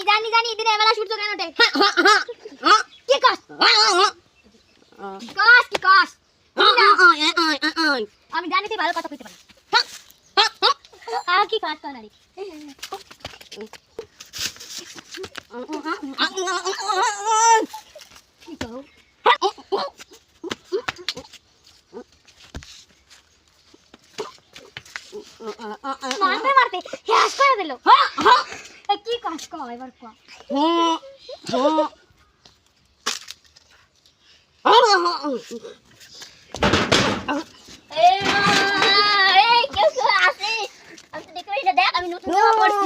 জানি জানি দিনে বেলা সূর্য কেন ওঠে কি কস কি কস আমি জানি তুই ভালো কথা কইতে পারিস কি কাজ কর আরে কি কও মারতে মারতে হ্যাশ করে দিল কি কাজ কর এবার কর এই কেউ কেউ আসে আমি তো দেখি না দেখ আমি নতুন জামা পরছি